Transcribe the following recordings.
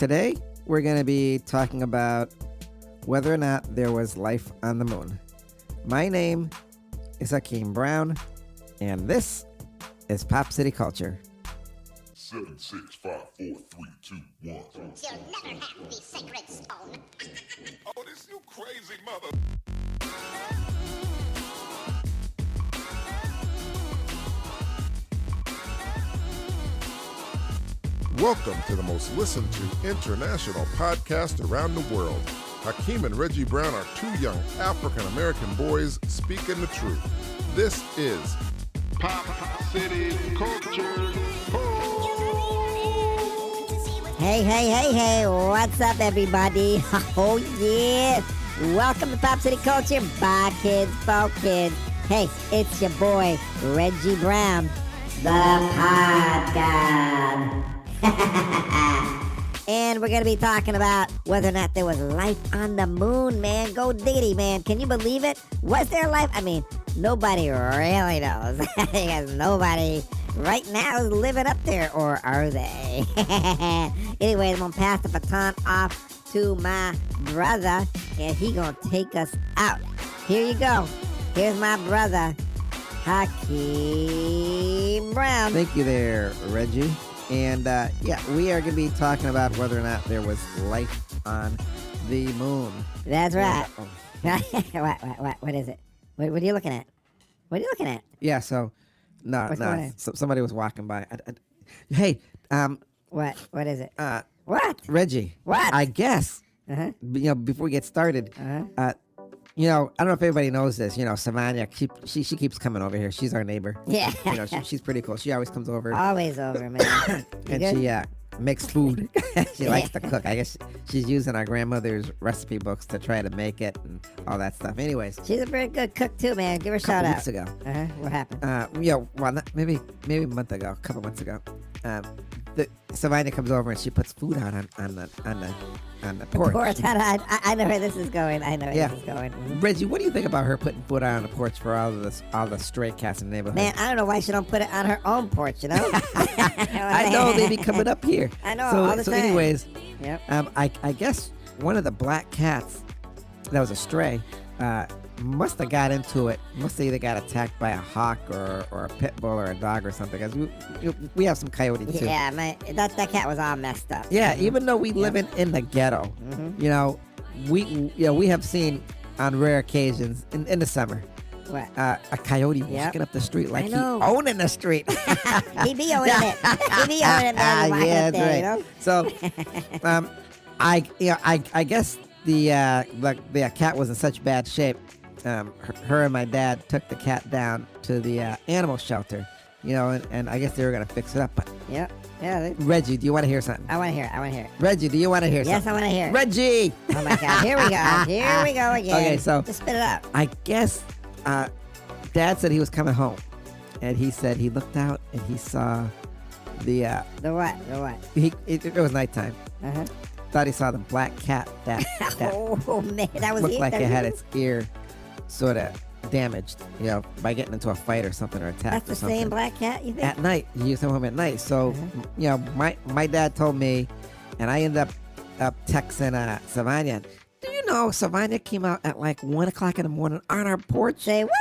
Today, we're going to be talking about whether or not there was life on the moon. My name is Hakeem Brown, and this is Pop City Culture. 7, 6, 5, 4, 3, 2, 1. You'll never have the sacred stone. Oh, this you crazy mother. Welcome to the most listened to international podcast around the world. Hakeem and Reggie Brown are two young African-American boys speaking the truth. This is Pop City Culture. Hey, what's up, everybody? Oh, yeah. Welcome to Pop City Culture. Bye, kids, for kids. Hey, it's your boy, Reggie Brown, the podcast. And we're going to be talking about whether or not there was life on the moon, man. Go diggity, man. Can you believe it? Was there life? I mean, nobody really knows. Because nobody right now is living up there, or are they? Anyway, I'm going to pass the baton off to my brother, and he going to take us out. Here you go. Here's my brother, Hakeem Brown. Thank you there, Reggie. And we are going to be talking about whether or not there was life on the moon. That's right. Yeah. What is it? What are you looking at? What are you looking at? Yeah, so, What's going on? somebody was walking by. Hey, What is it? What? Reggie. What? I guess, before we get started, I don't know if everybody knows this. Savannah, she keeps coming over here. She's our neighbor. Yeah. She's pretty cool. She always comes over. Always over, man. And she makes food. She likes to cook. I guess she's using our grandmother's recipe books to try to make it and all that stuff. Anyways. She's a very good cook, too, man. Give her a shout out. Weeks ago. What happened? Maybe a month ago, a couple months ago. Savannah comes over and she puts food out on the porch. I know where this is going. This is going. Reggie, what do you think about her putting food out on the porch for all the stray cats in the neighborhood? Man, I don't know why she don't put it on her own porch, I know they be coming up here. I know, all the time. Anyways, Yep. I guess one of the black cats that was a stray must have got into it. Must have either got attacked by a hawk or a pit bull or a dog or something. Because we have some coyote too. Yeah, that cat was all messed up. Yeah, even though we live in the ghetto, we have seen on rare occasions in the summer. What? A coyote walking up the street like he owning the street. He be owning it. He be owning it, man. Yeah, that's right. So, I guess the cat was in such bad shape. Her and my dad took the cat down to the animal shelter, and I guess they were gonna fix it up. But Yeah. Reggie, do you want to hear something? I want to hear it. Reggie, do you want to hear something? Yes, I want to hear it. Reggie! Oh, my God. Here we go again. Okay, so just spit it out. I guess Dad said he was coming home, and he said he looked out and he saw the what? it was nighttime. Thought he saw the black cat that Oh, man. That was looked it? like it had its ear sort of damaged, by getting into a fight or something or attacked. That's the or something. same black cat, you think? At night. He used to come home at night. So, my dad told me, and I ended up texting Savannah. Do you know Savannah came out at like 1 o'clock in the morning on our porch? Say what?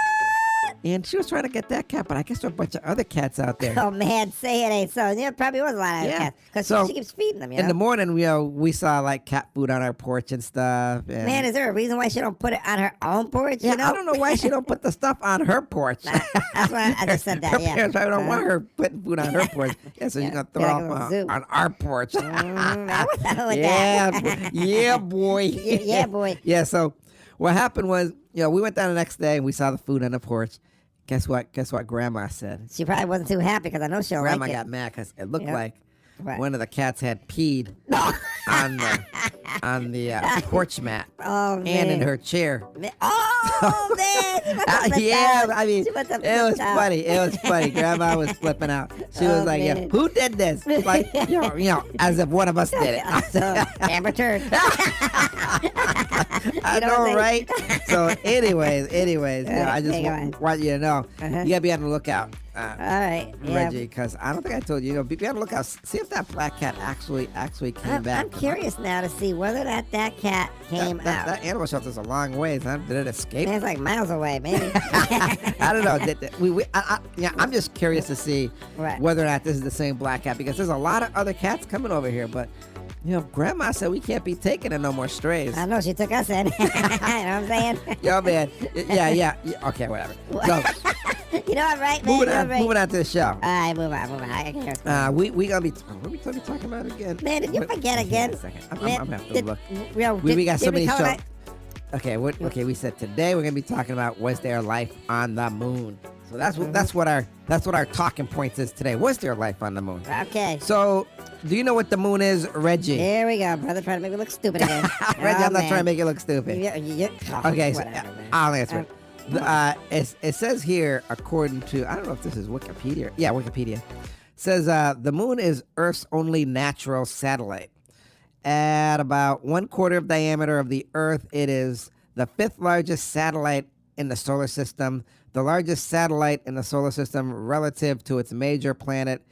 And she was trying to get that cat, but I guess there are a bunch of other cats out there. Oh, man, say it ain't so. Yeah, probably was a lot of other cats. Because she keeps feeding them, In the morning, we saw like cat food on our porch and stuff. And man, is there a reason why she don't put it on her own porch? Yeah, I don't know why she don't put the stuff on her porch. That's why I just said that, Her yeah. parents probably don't want her putting food on her porch. Yeah, so you're going to throw it off on our porch. What's up with Yeah, yeah, boy. Yeah, boy. Yeah, so what happened was, we went down the next day and we saw the food on the porch. Guess what Grandma said? She probably wasn't too happy because I know she'll Grandma like it. got mad because it looked Yep. like What? one of the cats had peed on the on the porch mat Oh, and in man. her chair. Oh, man. She must have flipped Yeah, out. I mean, She must have it was flipped out. funny. It was funny. Grandma was flipping out. She was Oh, like, man. who did this? Like, as if one of us did it. So, Amber Turd. I know know, what I'm right? So, anyways, I just Okay, go ahead. want you to know, Uh-huh. you gotta be on the lookout, All right. Yeah. Reggie, because I don't think I told you. Be on the lookout. See if that black cat actually came back. I'm curious now to see whether or not that cat came out. That animal shelter's a long ways. Huh? Did it escape? Man, it's like miles away, maybe. I don't know. I'm just curious to see Right. whether or not this is the same black cat because there's a lot of other cats coming over here, but. Grandma said we can't be taking in no more strays. I know she took us in. You know what I'm saying? Yo, man. Yeah. Okay, whatever. So, You know what, right, man? You're right. moving on to the show. All right, move on. I can hear We gonna be. What are we talking about again? Man, did you forget again? Wait a second. I'm Man, gonna have to did- look. Yo, We did- got so did many cover shows. that? Okay, okay. We said today we're gonna be talking about was there life on the moon. So that's what our talking points is today. Was there life on the moon? Okay. So, do you know what the moon is, Reggie? Here we go, brother. Trying to make me look stupid again. Reggie, Oh, I'm not man. trying to make you look stupid. Okay, so whatever, man. I'll answer it. It says here, according to, I don't know if this is Wikipedia. Yeah, Wikipedia. Says the moon is Earth's only natural satellite. At about 1/4 of diameter of the Earth, it is the 5th largest satellite in the solar system, the largest satellite in the solar system relative to its major planet,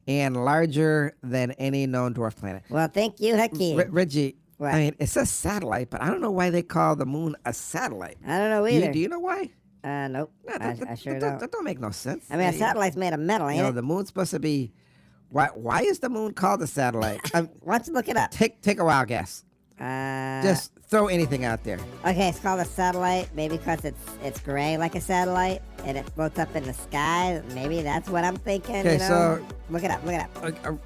and larger than any known dwarf planet. Well, thank you, Hakeem. Reggie, What? I mean, it says satellite, but I don't know why they call the moon a satellite. I don't know Do either. you know why? Nope. No, I sure that don't. That don't make no sense. I mean, a satellite's made of metal, ain't You know, it? the moon's supposed to be. Why is the moon called a satellite? Why don't you look it up? Take a wild guess. Just throw anything out there. Okay, it's called a satellite, maybe because it's gray like a satellite, and it floats up in the sky. Maybe that's what I'm thinking. Okay, you know? so- look it up.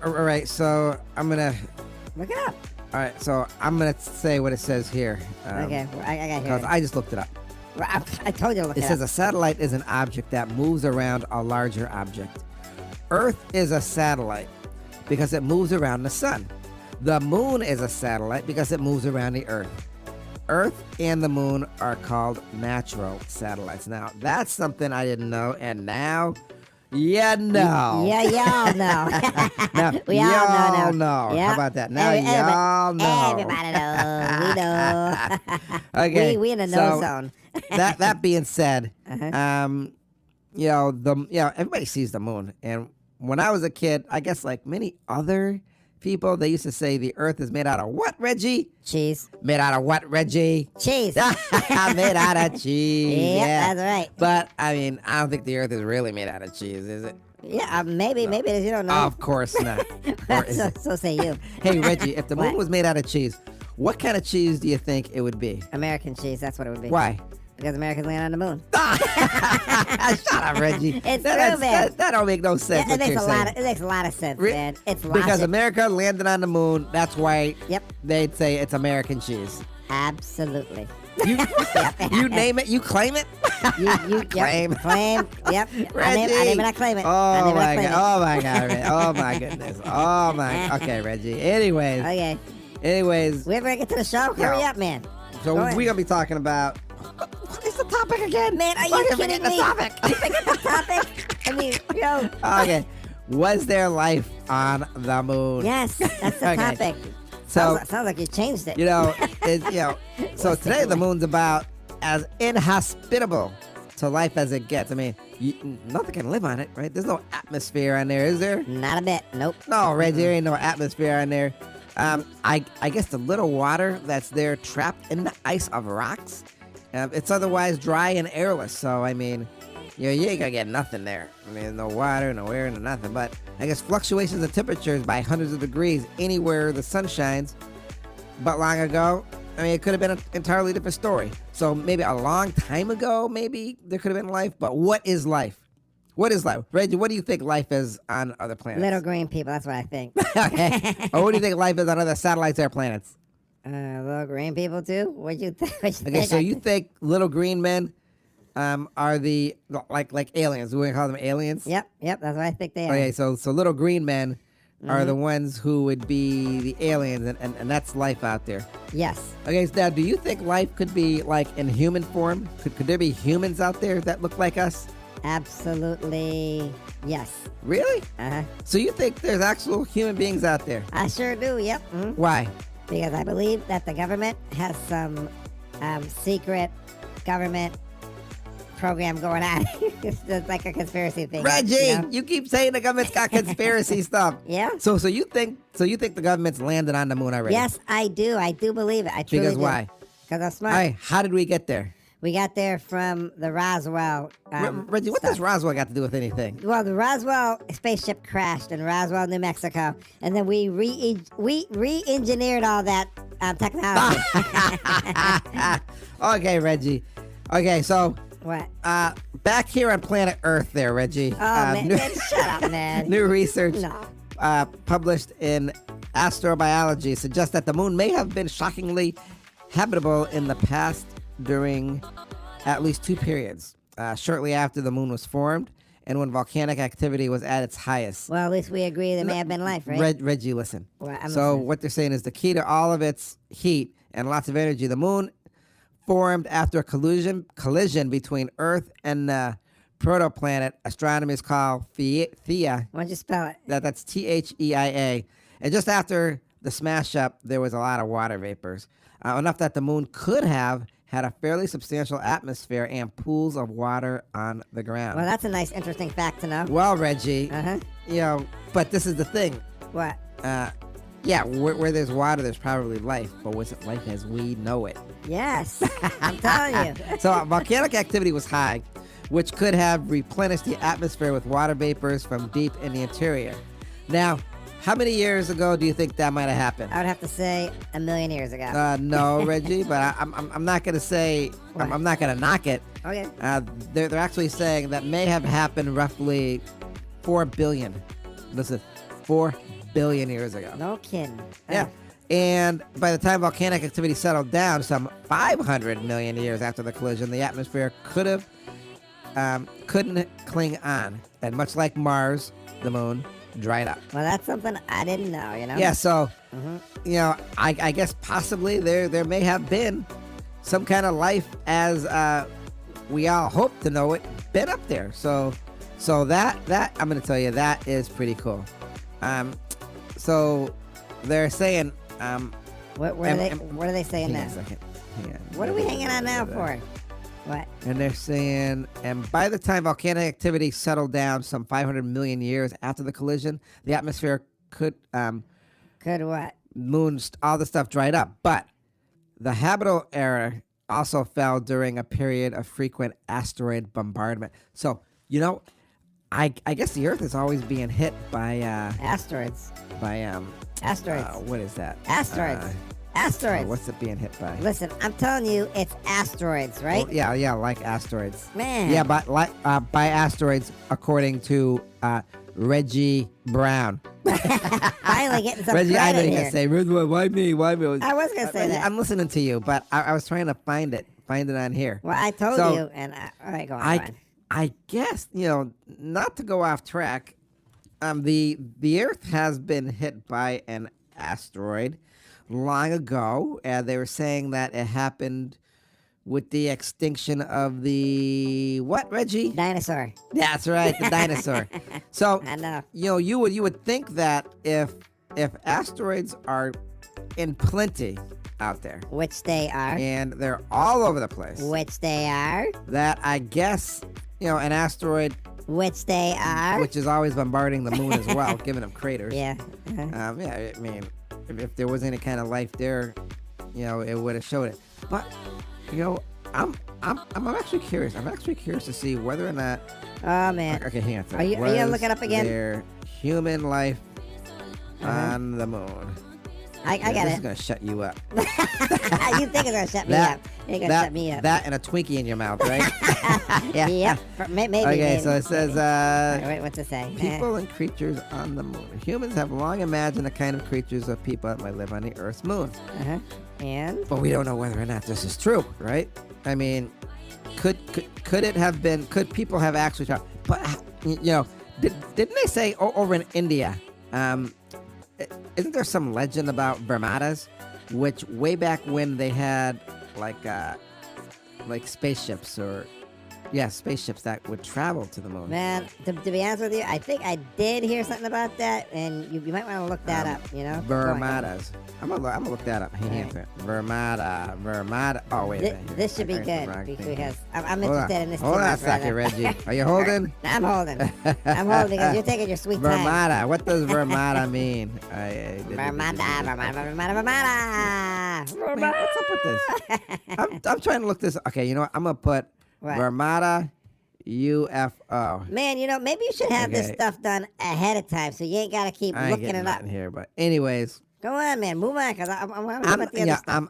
All right, so I'm gonna. Look it up. All right, so I'm gonna say what it says here. Okay, well, I got Because here. I just looked it up. I told you to look It it says up. a satellite is an object that moves around a larger object. Earth is a satellite because it moves around the sun. The moon is a satellite because it moves around the Earth. Earth and the moon are called natural satellites. Now, that's something I didn't know, and now you know. Yeah, y'all know. Now, We all know now. y'all know. Yeah. How about that? Now Everybody- y'all know. Everybody knows. We know. Okay. we in the so no zone. that being said, Uh-huh. everybody sees the moon, and when I was a kid, I guess like many other people, they used to say the Earth is made out of what, Reggie? Cheese. Made out of what, Reggie? Cheese. Made out of cheese. Yep, Yeah, that's right. But I mean, I don't think the Earth is really made out of cheese, is it? Yeah, maybe it is. You don't know. Of course not. Or is it? so say you. Hey, Reggie, if the moon What? was made out of cheese, what kind of cheese do you think it would be? American cheese. That's what it would be. Why? Because Americans land on the moon. Shut up, Reggie. It's That- true, man. That don't make no sense. It what makes you're a lot. saying. It makes a lot of sense, Re- man. It's Because logic. America landed on the moon, that's why Yep. they'd say it's American cheese. Absolutely. You, you name it, you claim it. You Claim. Yep, claim. Yep. I Reggie. name it. I claim it. I Oh name it, I my claim god! Oh my god! Reggie. Oh my goodness! Oh my. Okay, Reggie. Anyways, Okay. anyways. We ever get to the show? Hurry up, man. So Go ahead. we're gonna be talking about. What is the topic again? Man, are you Fucking kidding forget me? the topic. You forget the topic? I mean, yo. Okay. Was there life on the moon? Yes, that's the Okay. topic. So Sounds like you changed it. you know, so today the moon's about as inhospitable to life as it gets. I mean, nothing can live on it, right? There's no atmosphere on there, is there? Not a bit. Nope. No, Reggie, there ain't no atmosphere on there. I guess the little water that's there trapped in the ice of rocks, it's otherwise dry and airless. So, I mean, you ain't gonna get nothing there. I mean, no water, no air, no nothing. But I guess fluctuations of temperatures by hundreds of degrees anywhere the sun shines. But long ago, I mean, it could have been an entirely different story. So maybe a long time ago, maybe there could have been life. But what is life? What is life? Reggie, what do you think life is on other planets? Little green people. That's what I think. Okay. Or what do you think life is on other satellites or planets? Little green people too. What you think? Okay, so you think little green men are the like aliens? We're gonna call them aliens. Yep. That's what I think they are. Okay, so little green men are the ones who would be the aliens, and that's life out there. Yes. Okay, so now, do you think life could be like in human form? Could there be humans out there that look like us? Absolutely. Yes. Really? Uh-huh. So you think there's actual human beings out there? I sure do. Yep. Why? Because I believe that the government has some secret government program going on. It's just like a conspiracy thing. Reggie, you know? you keep saying the government's got conspiracy stuff. Yeah. So you think the government's landed on the moon already? Yes, I do. I do believe it. I truly Because do. why? Because I'm smart. All right, how did we get there? We got there from the Roswell. Reggie, what stuff. does Roswell got to do with anything? Well, the Roswell spaceship crashed in Roswell, New Mexico, and then we re-engineered all that technology. Okay, Reggie. Okay, so What? back here on planet Earth there, Reggie. Oh, man, shut up, man. New research No. published in Astrobiology suggests that the moon may have been shockingly habitable in the past during at least two periods. Shortly after the moon was formed and when volcanic activity was at its highest. Well, at least we agree there may have been life, right? Reggie, listen. Well, I'm So listening. what they're saying is the key to all of its heat and lots of energy, the moon formed after a collision between Earth and the protoplanet astronomers call Theia. Why don't you spell it? That's Theia. And just after the smash up, there was a lot of water vapors, enough that the moon could have had a fairly substantial atmosphere and pools of water on the ground. Well, that's a nice, interesting fact to know. Well, Reggie, Uh-huh. but this is the thing. What? Yeah, where there's water, there's probably life, but was it life as we know it? Yes. I'm telling you. So volcanic activity was high, which could have replenished the atmosphere with water vapors from deep in the interior. Now, how many years ago do you think that might have happened? I would have to say 1,000,000 years ago. No, Reggie, but I'm not gonna say I'm not gonna knock it. Okay. They're actually saying that may have happened roughly 4 billion. Listen, 4 billion years ago. No kidding. Yeah. And by the time volcanic activity settled down, some 500 million years after the collision, the atmosphere couldn't cling on, and much like Mars, the moon dried up. Well, that's something I didn't know, you know? Yeah, so I guess possibly there may have been some kind of life as we all hope to know it been up there. So that I'm gonna tell you that is pretty cool. So they're saying What are they saying hang on now? a second. Hang on. What are we hanging on now for? What? And they're saying, and by the time volcanic activity settled down some 500 million years after the collision, the atmosphere could Could what? moons, all the stuff dried up. But the habitable era also fell during a period of frequent asteroid bombardment. So, I guess the Earth is always being hit by Asteroids. Asteroids. what is that? Asteroids. Asteroids. What's it being hit by? Listen, I'm telling you, it's asteroids, right? Well, yeah, like asteroids. Man. Yeah, but by asteroids, according to Reggie Brown. Finally getting some Reggie, I know credit you here. can say, why me? Why me? I was going to say that. I'm listening to you, but I was trying to find it on here. Well, I told So, you, and all right, go on. Go on. I guess, not to go off track, the Earth has been hit by an asteroid long ago. They were saying that it happened with the extinction of the what, Reggie? Dinosaur. That's right, the dinosaur. So I know. you would think that if asteroids are in plenty out there Which they are. and they're all over the place, Which they are. that I guess an asteroid Which they are. which is always bombarding the moon as well, giving them craters. Yeah. Uh-huh. Yeah. I mean, if there was any kind of life there, it would have showed it. But I'm actually curious. I'm actually curious to see whether or not. Oh, man. Okay, hang on. a Are you second. gonna Was look it up again? There human life Uh-huh. on the moon. I got This is it. gonna shut you up. You think it's going to shut me up. You're going to shut me up. That and a Twinkie in your mouth, right? yeah. Yep. Maybe. Okay, maybe. so it says Wait, what's it say? people and creatures on the moon. Humans have long imagined the kind of creatures of people that might live on the Earth's moon. Uh-huh. And? But we don't know whether or not this is true, right? I mean, could it have been? Could people have actually tried? But didn't they say over in India, isn't there some legend about Vermadas, which way back when they had like spaceships spaceships that would travel to the moon. Man, to be honest with you, I think I did hear something about that, and you might want to look that up, you know? Vermadas. I'm gonna look that up. Hang on. Vermada. Oh, wait a minute. This should be good, because I'm interested in this Hold too, on my a second, brother. Reggie. Are you holding? I'm holding. I'm holding because you're taking your sweet time. Vermada. What does Vermada mean? Vermada. Man, what's up with this? I'm trying to look this. Okay, you know what? I'm gonna put What? Vermada UFO. Man, you know, maybe you should have this Okay. stuff done ahead of time so you ain't got to keep I ain't looking getting it up. nothing here, but anyways, Go on, man. Move on, because I'm about the other stuff.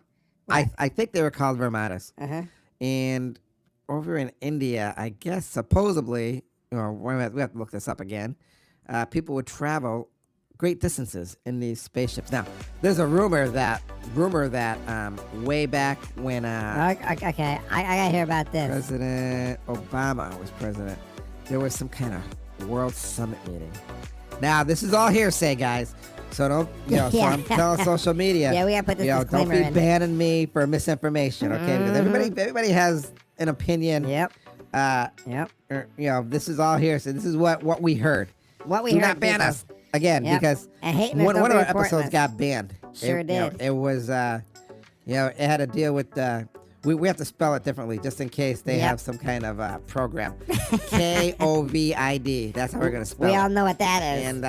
I think they were called Vermadas. Uh-huh. And over in India, I guess supposedly, we have to look this up again. People would travel great distances in these spaceships. Now, there's a rumor that way back when Okay, I got to hear about this. President Obama was president, there was some kind of world summit meeting. Now, this is all hearsay, guys. So don't, so Yeah. I'm telling social media. Yeah, we gotta put this don't disclaimer be in. banning me for misinformation, okay? Because everybody has an opinion. Yep. Yep. This is all hearsay. This is what we heard. What we Do heard. not ban people. us again, Yep. because And hating us, one don't of be our reporting episodes us. got banned. Sure did. It was, it had to deal with. We have to spell it differently just in case they Yep. have some kind of program. COVID. That's how we're gonna spell We it. all know what that is. And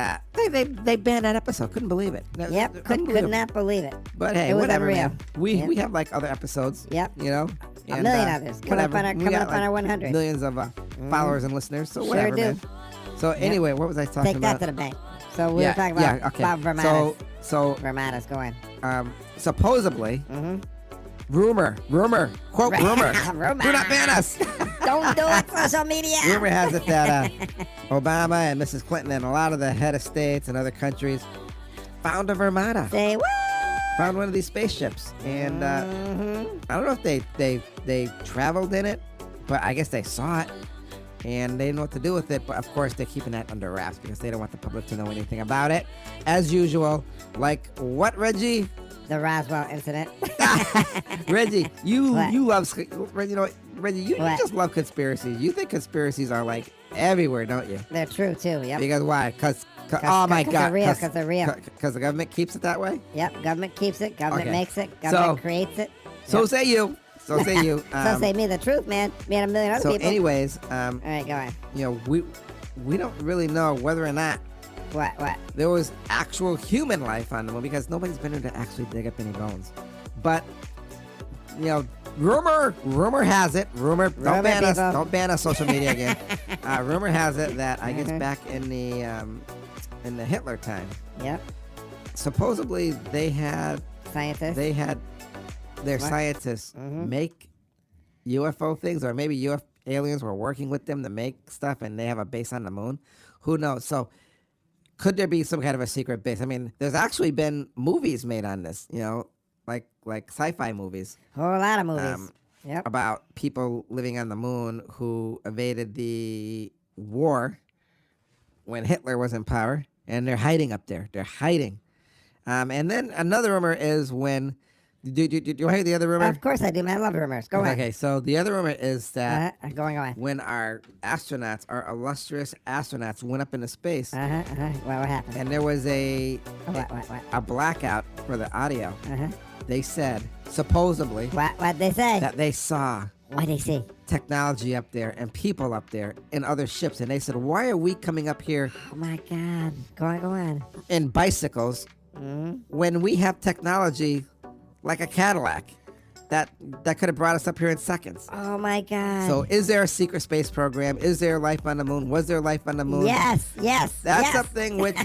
they banned that episode. Couldn't believe it. Yep. Could not believe it. But hey, It was whatever, unreal. man. We Yep. we have like other episodes. Yep. You know, A million others. Coming up whatever. on our- We coming got, up on our 100. Millions of followers and listeners. So Sure whatever, do. man. So anyway, what was I talking Take about? that to the bank. So we were talking about, okay. about Vermadas. So Vermadas, go on. supposedly, Mm-hmm. rumor, quote rumor. Rumor. Do not ban us. Don't do it, social media. Rumor has it that Obama and Mrs. Clinton and a lot of the head of states and other countries found a Vermada. Say what? Found one of these spaceships, and I don't know if they traveled in it, but I guess they saw it, and they didn't know what to do with it. But of course, they're keeping that under wraps because they don't want the public to know anything about it, as usual. Like what, Reggie? The Roswell incident. Reggie, you What? love Reggie. You What? just love conspiracies. You think conspiracies are like everywhere, don't you? They're true, too. Yep. Because why? Oh my 'cause God! they're real, 'cause they're real. Because the government keeps it that way. Yep. Government keeps it. Government Okay. makes it. Government So- creates it. So Yep. say you. So say you. So say me the truth, man. Me and a million other So people. anyways, All right, go on. we don't really know whether or not What? there was actual human life on the moon because nobody's been there to actually dig up any bones. But rumor has it. Rumor, don't Rumor, ban us. people. Don't ban us. Social media again. Rumor has it that I guess back in the Hitler time, Yep. supposedly they had Scientists. their What? scientists make UFO things, or maybe aliens were working with them to make stuff, and they have a base on the moon. Who knows? So, could there be some kind of a secret base? I mean, there's actually been movies made on this. Like sci-fi movies Whole lot of movies. Yep. about people living on the moon who evaded the war when Hitler was in power, and they're hiding up there. They're hiding. And then another rumor is when. Do you hear the other rumor? Of course I do, man. I love rumors. Go on. Okay, so the other rumor is that Go on. when our illustrious astronauts went up into space, What happened? and there was a What? blackout for the audio, Uh-huh. they said, supposedly, What they say? that they saw What they say? technology up there and people up there in other ships. And they said, why are we coming up here Oh my God. Go on. in bicycles when we have technology like a Cadillac that could have brought us up here in seconds? Oh my God. So is there a secret space program? Is there life on the moon? Was there life on the moon? Yes. That's yes. something which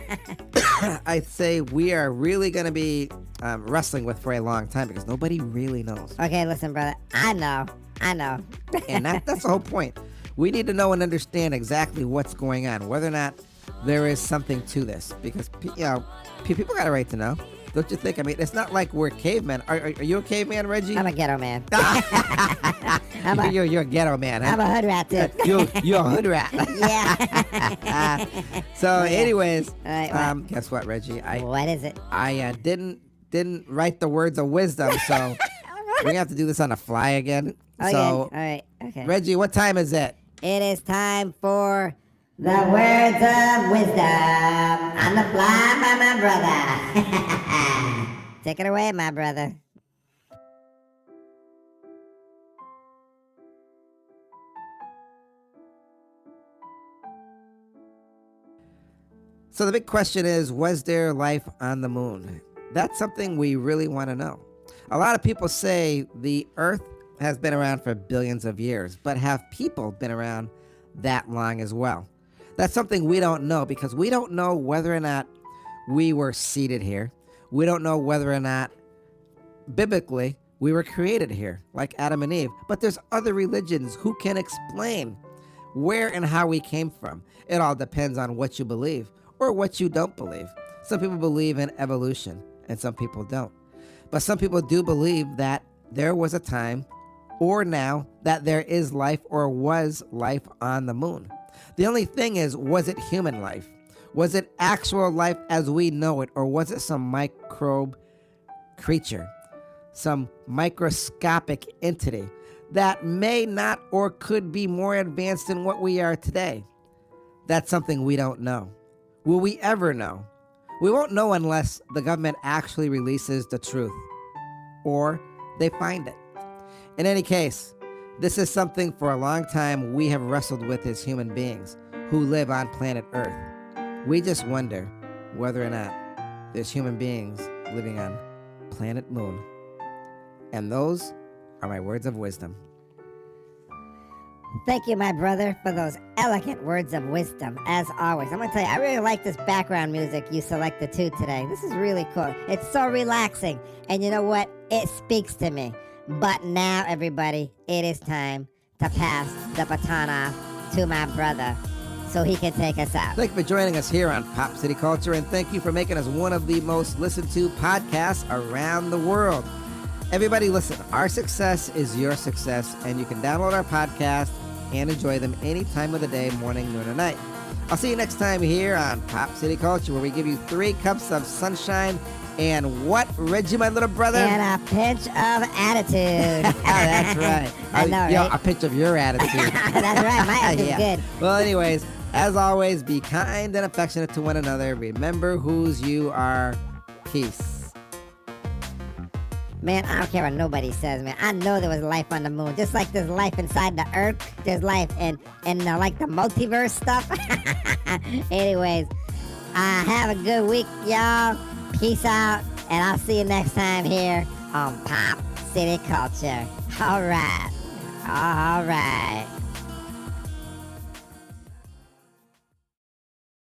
I'd say we are really going to be wrestling with for a long time because nobody really knows. Okay, listen, brother. I know. And that's the whole point. We need to know and understand exactly what's going on, whether or not there is something to this, because people got a right to know. Don't you think? I mean, it's not like we're cavemen. Are you a caveman, Reggie? I'm a ghetto man. You're a ghetto man, huh? I'm a hood rat, too. You're a hood rat. Yeah. So, anyways, All right, guess what, Reggie? what is it? I didn't write the words of wisdom, so we're gonna have to do this on the fly again. Okay. So, All right. Okay. Reggie, what time is it? It is time for the words of wisdom on the fly by my brother. Take it away, my brother. So the big question is, was there life on the moon? That's something we really want to know. A lot of people say the Earth has been around for billions of years, but have people been around that long as well? That's something we don't know, because we don't know whether or not we were seated here. We don't know whether or not, biblically, we were created here, like Adam and Eve. But there's other religions who can explain where and how we came from. It all depends on what you believe or what you don't believe. Some people believe in evolution, and some people don't. But some people do believe that there was a time, or now, that there is life or was life on the moon. The only thing is, was it human life? Was it actual life as we know it, or was it some microbe creature, some microscopic entity that may not or could be more advanced than what we are today? That's something we don't know. Will we ever know? We won't know unless the government actually releases the truth, or they find it. In any case, this is something for a long time we have wrestled with as human beings who live on planet Earth. We just wonder whether or not there's human beings living on planet Moon. And those are my words of wisdom. Thank you, my brother, for those elegant words of wisdom, as always. I'm going to tell you, I really like this background music you selected too today. This is really cool. It's so relaxing. And you know what? It speaks to me. But now, everybody, it is time to pass the baton off to my brother so he can take us out. Thank you for joining us here on Pop City Culture, and thank you for making us one of the most listened to podcasts around the world. Everybody listen, our success is your success, and you can download our podcast and enjoy them any time of the day, morning, noon, or night. I'll see you next time here on Pop City Culture, where we give you 3 cups of sunshine and what, Reggie, my little brother? And a pinch of attitude. That's right. I know, Yo, right? a pinch of your attitude. That's right. My attitude's good. Well, anyways, as always, be kind and affectionate to one another. Remember whose you are. Peace. Man, I don't care what nobody says, man. I know there was life on the moon. Just like there's life inside the Earth, there's life in like the multiverse stuff. Anyways, have a good week, y'all. Peace out, and I'll see you next time here on Pop City Culture. All right.